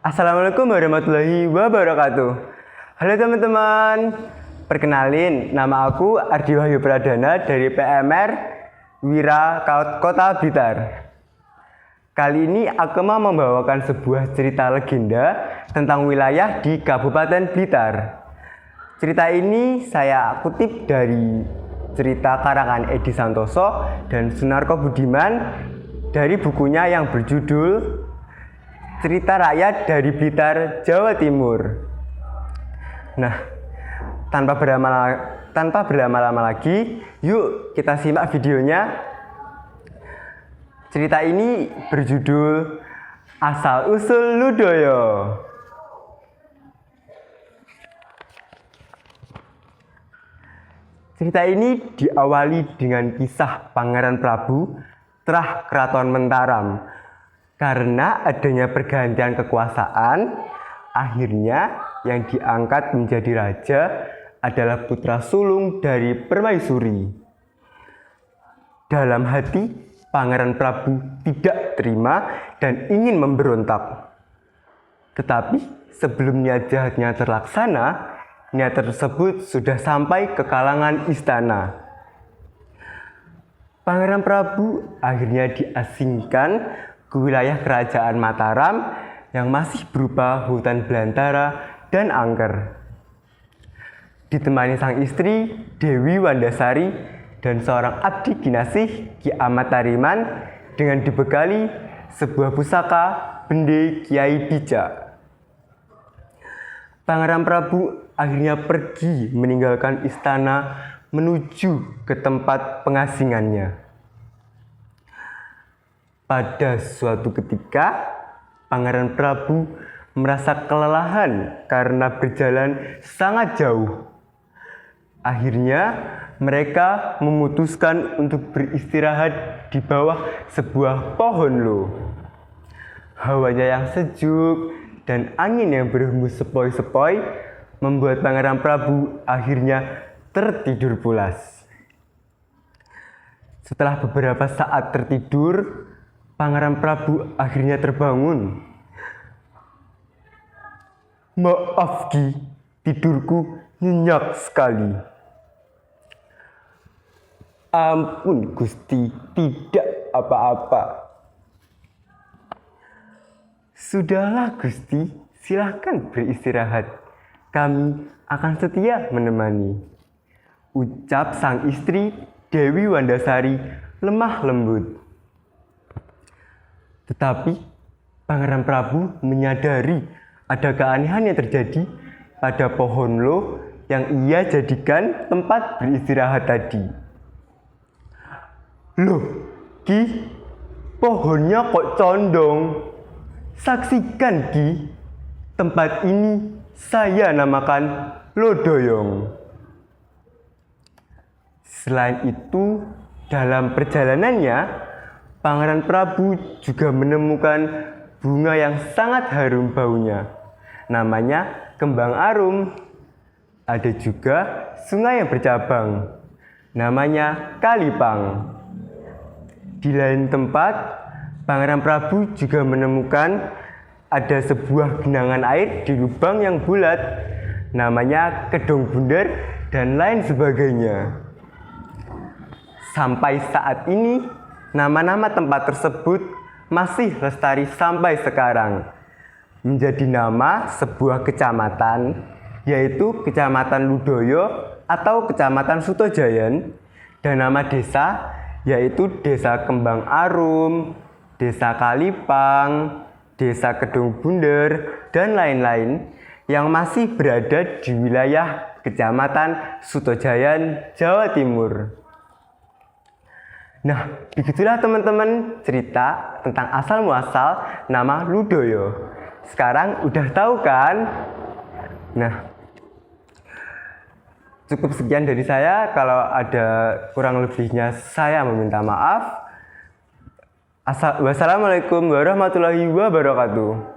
Assalamualaikum warahmatullahi wabarakatuh. Halo teman-teman, perkenalin nama aku Ardi Wahyu Pradana dari PMR Wira Kota Blitar. Kali ini aku mau membawakan sebuah cerita legenda tentang wilayah di Kabupaten Blitar. Cerita ini saya kutip dari cerita karangan Edi Santoso dan Sunarko Budiman dari bukunya yang berjudul Cerita Rakyat dari Blitar, Jawa Timur. Nah, tanpa berlama-lama lagi, yuk kita simak videonya. Cerita ini berjudul Asal Usul Ludoyo. Cerita ini diawali dengan kisah Pangeran Prabu Trah Kraton Mentaram. Karena adanya pergantian kekuasaan, akhirnya yang diangkat menjadi raja adalah putra sulung dari Permaisuri. Dalam hati, Pangeran Prabu tidak terima dan ingin memberontak. Tetapi sebelum niat jahatnya terlaksana, niat tersebut sudah sampai ke kalangan istana. Pangeran Prabu akhirnya diasingkan ke wilayah kerajaan Mataram yang masih berupa hutan belantara dan angker. Ditemani sang istri Dewi Wandasari dan seorang abdi kinasih Ki Amat Tariman dengan dibekali sebuah pusaka bende Kiai Bijak. Pangeran Prabu akhirnya pergi meninggalkan istana menuju ke tempat pengasingannya. Pada suatu ketika, Pangeran Prabu merasa kelelahan karena berjalan sangat jauh. Akhirnya, mereka memutuskan untuk beristirahat di bawah sebuah pohon loh. Hawanya yang sejuk dan angin yang berhembus sepoi-sepoi membuat Pangeran Prabu akhirnya tertidur pulas. Setelah beberapa saat tertidur, Pangeran Prabu akhirnya terbangun. Maaf Ki, tidurku nyenyak sekali. Ampun Gusti, tidak apa-apa. Sudahlah Gusti, silahkan beristirahat. Kami akan setia menemani. Ucap sang istri Dewi Wandasari lemah lembut. Tetapi Pangeran Prabu menyadari ada keanehan yang terjadi pada pohon loh yang ia jadikan tempat beristirahat tadi. Loh, Ki, pohonnya kok condong? Saksikan Ki, tempat ini saya namakan Lodoyong. Selain itu, dalam perjalanannya, Pangeran Prabu juga menemukan bunga yang sangat harum baunya. Namanya kembang arum. Ada juga sungai yang bercabang. Namanya Kalipang. Di lain tempat, Pangeran Prabu juga menemukan ada sebuah genangan air di lubang yang bulat. Namanya Kedong Bundar dan lain sebagainya. Sampai saat ini, nama-nama tempat tersebut masih lestari sampai sekarang. Menjadi nama sebuah kecamatan, yaitu Kecamatan Ludoyo atau Kecamatan Sutojayan, dan nama desa, yaitu Desa Kembang Arum, Desa Kalipang, Desa Kedong Bundar, dan lain-lain yang masih berada di wilayah Kecamatan Sutojayan, Jawa Timur. Nah, begitulah teman-teman cerita tentang asal muasal nama Ludoyo. Sekarang udah tahu kan? Nah, cukup sekian dari saya. Kalau ada kurang lebihnya saya meminta maaf. Wassalamualaikum warahmatullahi wabarakatuh.